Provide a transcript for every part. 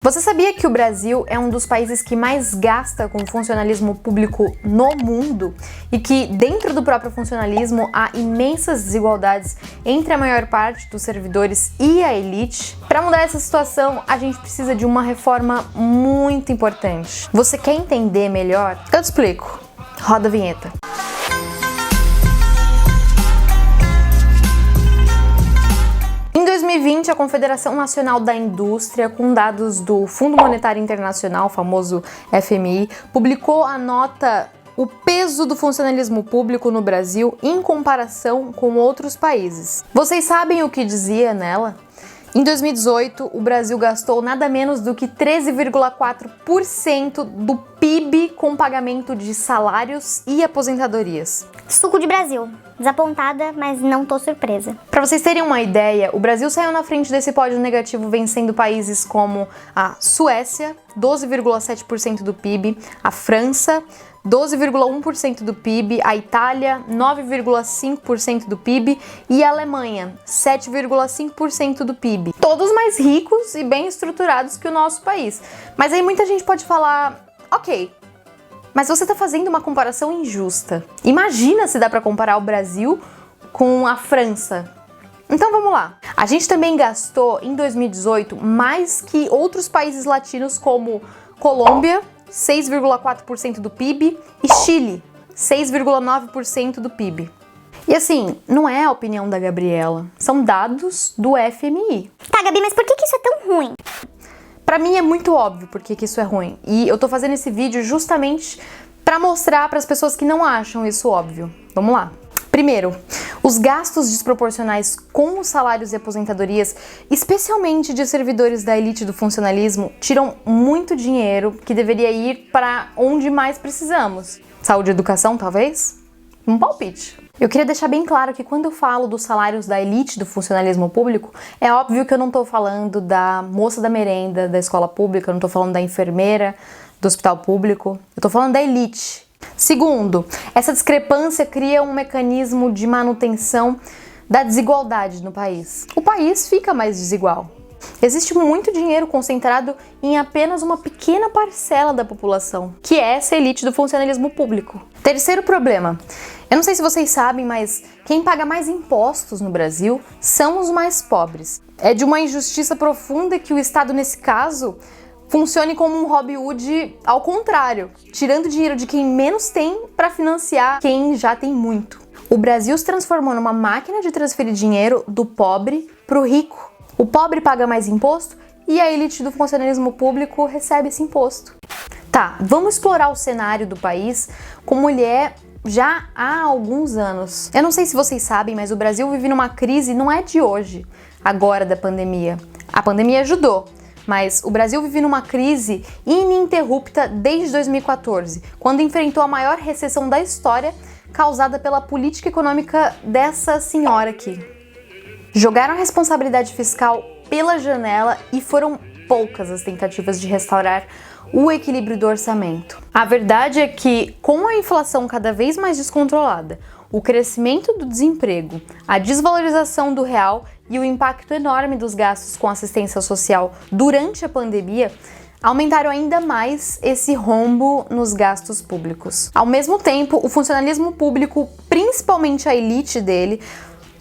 Você sabia que o Brasil é um dos países que mais gasta com funcionalismo público no mundo e que dentro do próprio funcionalismo há imensas desigualdades entre a maior parte dos servidores e a elite? Para mudar essa situação, a gente precisa de uma reforma muito importante. Você quer entender melhor? Eu te explico. Roda a vinheta. Em 2020, a Confederação Nacional da Indústria, com dados do Fundo Monetário Internacional, famoso FMI, publicou a nota O peso do funcionalismo público no Brasil em comparação com outros países. Vocês sabem o que dizia nela? Em 2018, o Brasil gastou nada menos do que 13,4% do PIB com pagamento de salários e aposentadorias. Suco de Brasil. Desapontada, mas não tô surpresa. Para vocês terem uma ideia, o Brasil saiu na frente desse pódio negativo vencendo países como a Suécia, 12,7% do PIB, a França, 12,1% do PIB, a Itália, 9,5% do PIB e a Alemanha, 7,5% do PIB. Todos mais ricos e bem estruturados que o nosso país. Mas aí muita gente pode falar, ok, mas você está fazendo uma comparação injusta. Imagina se dá para comparar o Brasil com a França. Então vamos lá. A gente também gastou em 2018 mais que outros países latinos como Colômbia, 6,4% do PIB, e Chile, 6,9% do PIB. E assim, não é a opinião da Gabriela, são dados do FMI. Tá, Gabi, mas por que isso é tão ruim? Pra mim é muito óbvio porque que isso é ruim. E eu tô fazendo esse vídeo justamente pra mostrar pras pessoas que não acham isso óbvio. Vamos lá. Primeiro, os gastos desproporcionais com os salários e aposentadorias, especialmente de servidores da elite do funcionalismo, tiram muito dinheiro que deveria ir para onde mais precisamos. Saúde e educação, talvez? Um palpite. Eu queria deixar bem claro que quando eu falo dos salários da elite do funcionalismo público, é óbvio que eu não tô falando da moça da merenda da escola pública, eu não tô falando da enfermeira do hospital público, eu tô falando da elite. Segundo, essa discrepância cria um mecanismo de manutenção da desigualdade no país. O país fica mais desigual. Existe muito dinheiro concentrado em apenas uma pequena parcela da população, que é essa elite do funcionalismo público. Terceiro problema. Eu não sei se vocês sabem, mas quem paga mais impostos no Brasil são os mais pobres. É de uma injustiça profunda que o Estado, nesse caso, funcione como um Robin Hood ao contrário, tirando dinheiro de quem menos tem para financiar quem já tem muito. O Brasil se transformou numa máquina de transferir dinheiro do pobre para o rico. O pobre paga mais imposto e a elite do funcionalismo público recebe esse imposto. Tá, vamos explorar o cenário do país como ele é já há alguns anos. Eu não sei se vocês sabem, mas o Brasil vive numa crise, não é de hoje, agora da pandemia. A pandemia ajudou, mas o Brasil vive numa crise ininterrupta desde 2014, quando enfrentou a maior recessão da história causada pela política econômica dessa senhora aqui. Jogaram a responsabilidade fiscal pela janela e foram poucas as tentativas de restaurar o equilíbrio do orçamento. A verdade é que, com a inflação cada vez mais descontrolada, o crescimento do desemprego, a desvalorização do real e o impacto enorme dos gastos com assistência social durante a pandemia, aumentaram ainda mais esse rombo nos gastos públicos. Ao mesmo tempo, o funcionalismo público, principalmente a elite dele,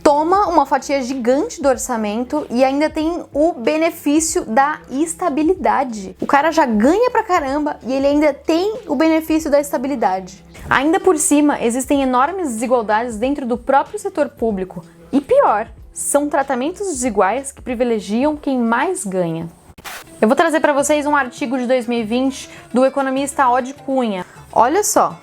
toma uma fatia gigante do orçamento e ainda tem o benefício da estabilidade. O cara já ganha pra caramba e ele ainda tem o benefício da estabilidade. Ainda por cima, existem enormes desigualdades dentro do próprio setor público. E pior, são tratamentos desiguais que privilegiam quem mais ganha. Eu vou trazer para vocês um artigo de 2020 do economista Oded Cunha. Olha só.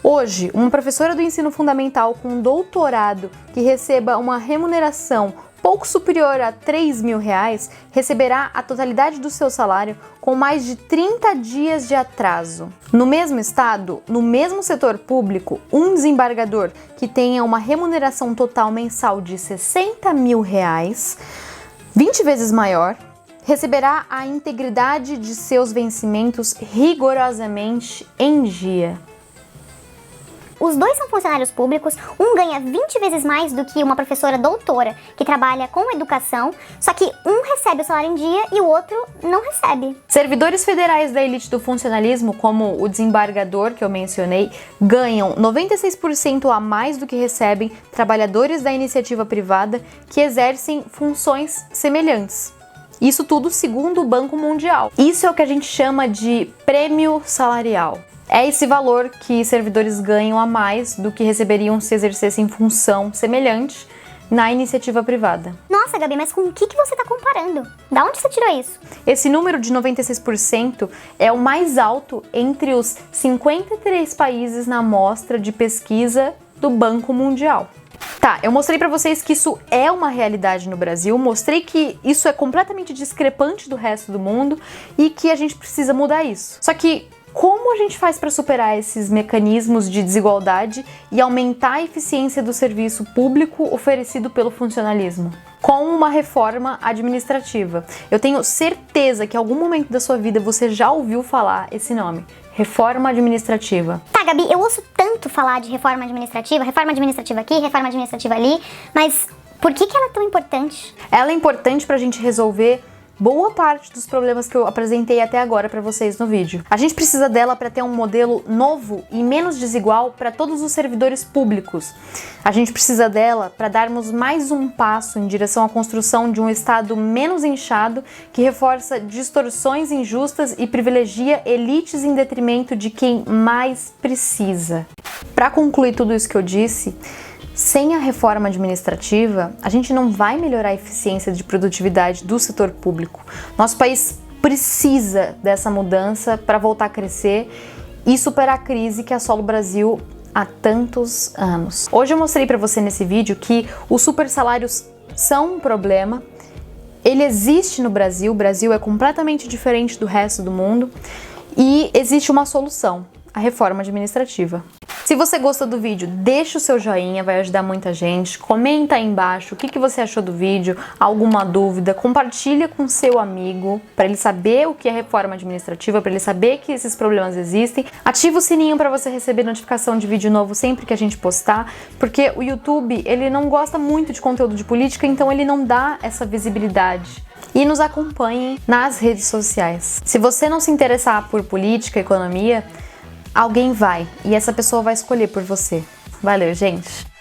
Hoje, uma professora do ensino fundamental com doutorado que receba uma remuneração pouco superior a R$3.000 receberá a totalidade do seu salário com mais de 30 dias de atraso. No mesmo estado, no mesmo setor público, um desembargador que tenha uma remuneração total mensal de R$60.000, 20 vezes maior, receberá a integridade de seus vencimentos rigorosamente em dia. os dois são funcionários públicos, um ganha 20 vezes mais do que uma professora doutora que trabalha com educação, só que um recebe o salário em dia e o outro não recebe. Servidores federais da elite do funcionalismo, como o desembargador que eu mencionei, ganham 96% a mais do que recebem trabalhadores da iniciativa privada que exercem funções semelhantes. Isso tudo segundo o Banco Mundial. Isso é o que a gente chama de prêmio salarial. É esse valor que servidores ganham a mais do que receberiam se exercessem função semelhante na iniciativa privada. Nossa, Gabi, mas com o que você está comparando? Da onde você tirou isso? Esse número de 96% é o mais alto entre os 53 países na amostra de pesquisa do Banco Mundial. Tá, eu mostrei pra vocês que isso é uma realidade no Brasil, mostrei que isso é completamente discrepante do resto do mundo e que a gente precisa mudar isso. Só que como a gente faz para superar esses mecanismos de desigualdade e aumentar a eficiência do serviço público oferecido pelo funcionalismo? Com uma reforma administrativa. Eu tenho certeza que em algum momento da sua vida você já ouviu falar esse nome, reforma administrativa. Tá, Gabi, eu ouço tanto falar de reforma administrativa aqui, reforma administrativa ali, mas por que ela é tão importante? Ela é importante para a gente resolver boa parte dos problemas que eu apresentei até agora para vocês no vídeo. A gente precisa dela para ter um modelo novo e menos desigual para todos os servidores públicos. A gente precisa dela para darmos mais um passo em direção à construção de um Estado menos inchado, que reforça distorções injustas e privilegia elites em detrimento de quem mais precisa. Para concluir tudo isso que eu disse, sem a reforma administrativa, a gente não vai melhorar a eficiência de produtividade do setor público. Nosso país precisa dessa mudança para voltar a crescer e superar a crise que assola o Brasil há tantos anos. Hoje eu mostrei para você nesse vídeo que os supersalários são um problema. Ele existe no Brasil, o Brasil é completamente diferente do resto do mundo e existe uma solução, a reforma administrativa. Se você gostou do vídeo, deixa o seu joinha, vai ajudar muita gente. Comenta aí embaixo o que você achou do vídeo, alguma dúvida, compartilha com seu amigo para ele saber o que é reforma administrativa, para ele saber que esses problemas existem. Ativa o sininho para você receber notificação de vídeo novo sempre que a gente postar, porque o YouTube, ele não gosta muito de conteúdo de política, então ele não dá essa visibilidade. E nos acompanhem nas redes sociais. Se você não se interessar por política, economia, alguém vai, e essa pessoa vai escolher por você. Valeu, gente!